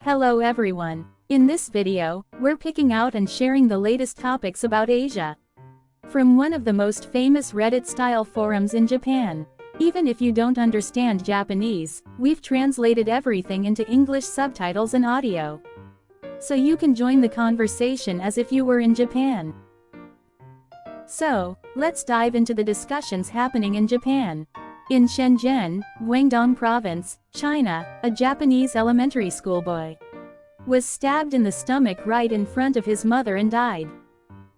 Hello everyone. In this video, we're picking out and sharing the latest topics about Asia. From one of the most famous Reddit-style forums in Japan. Even if you don't understand Japanese, we've translated everything into English subtitles and audio. So you can join the conversation as if you were in Japan. So, let's dive into the discussions happening in Japan. In Shenzhen, Guangdong Province, China, a Japanese elementary school boy was stabbed in the stomach right in front of his mother and died.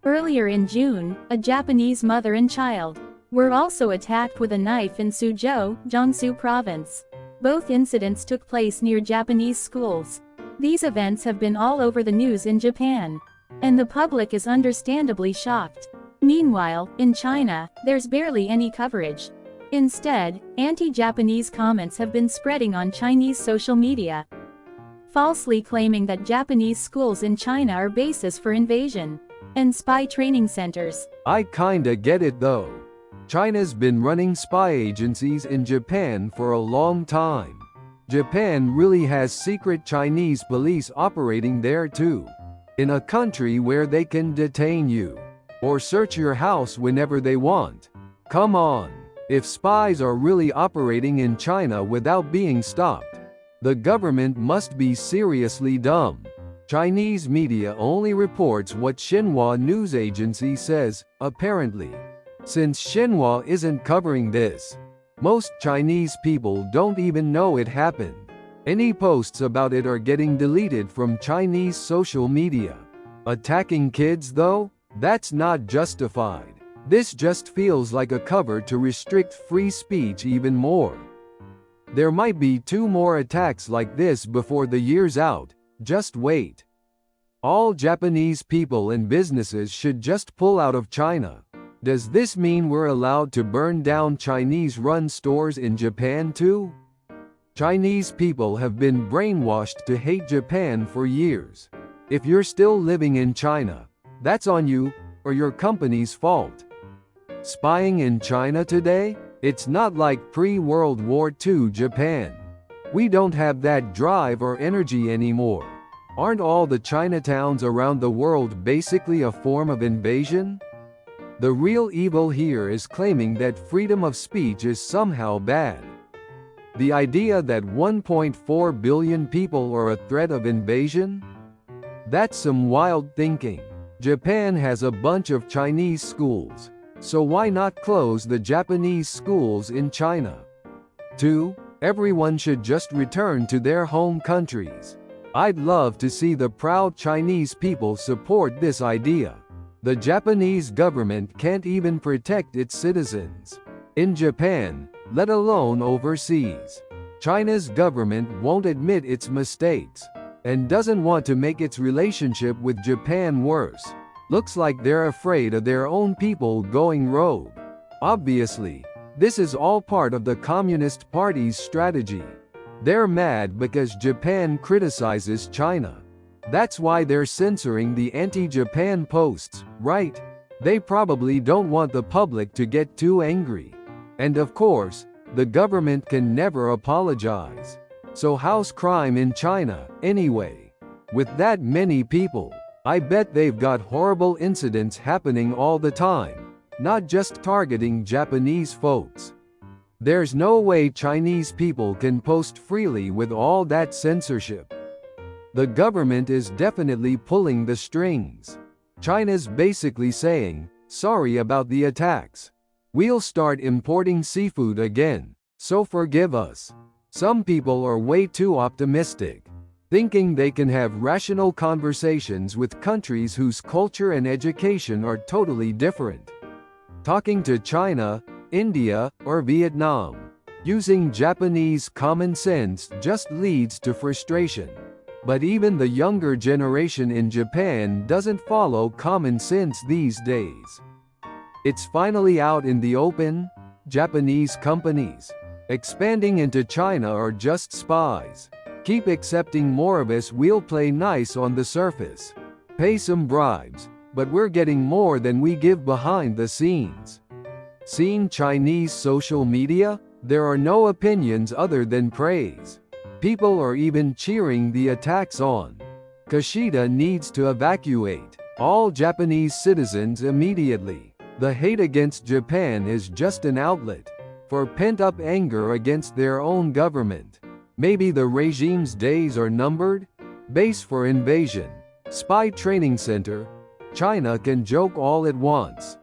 Earlier in June, a Japanese mother and child were also attacked with a knife in Suzhou, Jiangsu Province. Both incidents took place near Japanese schools. These events have been all over the news in Japan, and the public is understandably shocked. Meanwhile, in China, there's barely any coverage. Instead, anti-Japanese comments have been spreading on Chinese social media, falsely claiming that Japanese schools in China are bases for invasion and spy training centers. I kinda get it though. China's been running spy agencies in Japan for a long time. Japan really has secret Chinese police operating there too. In a country where they can detain you or search your house whenever they want. Come on. If spies are really operating in China without being stopped, the government must be seriously dumb. Chinese media only reports what Xinhua news agency says, apparently. Since Xinhua isn't covering this, most Chinese people don't even know it happened. Any posts about it are getting deleted from Chinese social media. Attacking kids though? That's not justified. This just feels like a cover to restrict free speech even more. There might be 2 more attacks like this before the year's out, just wait. All Japanese people and businesses should just pull out of China. Does this mean we're allowed to burn down Chinese-run stores in Japan too? Chinese people have been brainwashed to hate Japan for years. If you're still living in China, that's on you, or your company's fault. Spying in China today? It's not like pre-World War II Japan. We don't have that drive or energy anymore. Aren't all the Chinatowns around the world basically a form of invasion? The real evil here is claiming that freedom of speech is somehow bad. The idea that 1.4 billion people are a threat of invasion? That's some wild thinking. Japan has a bunch of Chinese schools, so why not close the Japanese schools in China? 2. Everyone should just return to their home countries. I'd love to see the proud Chinese people support this idea. The Japanese government can't even protect its citizens in Japan, let alone overseas. China's government won't admit its mistakes and doesn't want to make its relationship with Japan worse. Looks like they're afraid of their own people going rogue. Obviously, this is all part of the Communist Party's strategy. They're mad because Japan criticizes China. That's why they're censoring the anti-Japan posts, right? They probably don't want the public to get too angry. And of course, the government can never apologize. So how's crime in China, anyway? With that many people, I bet they've got horrible incidents happening all the time, not just targeting Japanese folks. There's no way Chinese people can post freely with all that censorship. The government is definitely pulling the strings. China's basically saying, sorry about the attacks. We'll start importing seafood again, so forgive us. Some people are way too optimistic, thinking they can have rational conversations with countries whose culture and education are totally different. Talking to China, India, or Vietnam, using Japanese common sense just leads to frustration. But even the younger generation in Japan doesn't follow common sense these days. It's finally out in the open. Japanese companies expanding into China are just spies. Keep accepting more of us, we'll play nice on the surface. Pay some bribes, but we're getting more than we give behind the scenes. Seen Chinese social media? There are no opinions other than praise. People are even cheering the attacks on. Kishida needs to evacuate all Japanese citizens immediately. The hate against Japan is just an outlet for pent-up anger against their own government. Maybe the regime's days are numbered? Base for invasion, spy training center. China can joke all it wants.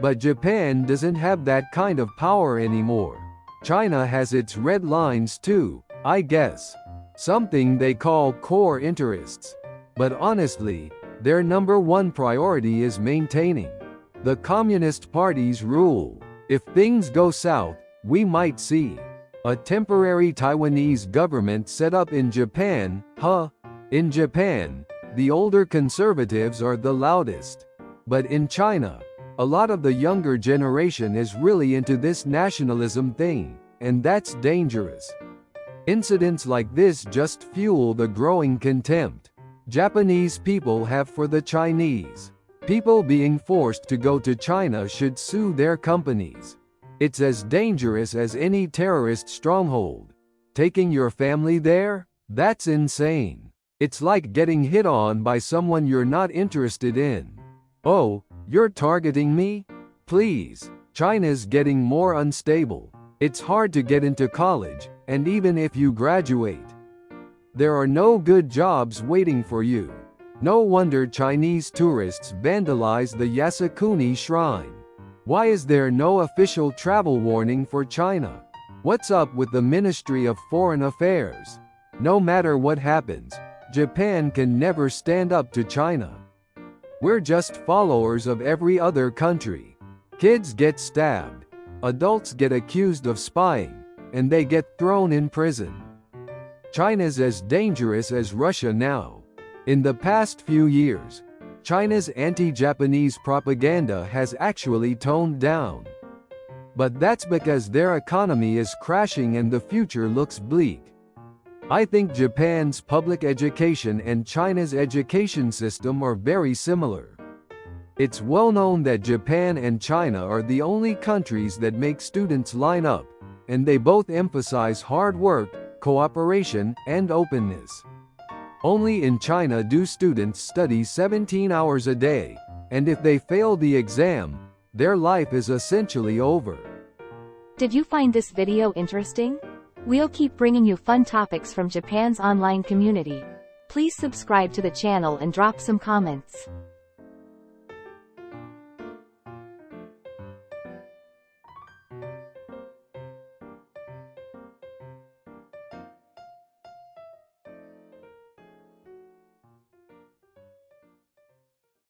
But Japan doesn't have that kind of power anymore. China has its red lines too, I guess. Something they call core interests. But honestly, their number one priority is maintaining the Communist Party's rule. If things go south, we might see a temporary Taiwanese government set up in Japan. In Japan, the older conservatives are the loudest. But in China, a lot of the younger generation is really into this nationalism thing, and that's dangerous. Incidents like this just fuel the growing contempt Japanese people have for the Chinese. People being forced to go to China should sue their companies. It's as dangerous as any terrorist stronghold. Taking your family there? That's insane. It's like getting hit on by someone you're not interested in. Oh, you're targeting me? Please. China's getting more unstable. It's hard to get into college, and even if you graduate, there are no good jobs waiting for you. No wonder Chinese tourists vandalize the Yasukuni Shrine. Why is there no official travel warning for China? What's up with the Ministry of Foreign Affairs? No matter what happens, Japan can never stand up to China. We're just followers of every other country. Kids get stabbed. Adults get accused of spying, and they get thrown in prison. China's as dangerous as Russia now. In the past few years, China's anti-Japanese propaganda has actually toned down. But that's because their economy is crashing and the future looks bleak. I think Japan's public education and China's education system are very similar. It's well known that Japan and China are the only countries that make students line up, and they both emphasize hard work, cooperation, and openness. Only in China do students study 17 hours a day, and if they fail the exam, their life is essentially over. Did you find this video interesting? We'll keep bringing you fun topics from Japan's online community. Please subscribe to the channel and drop some comments.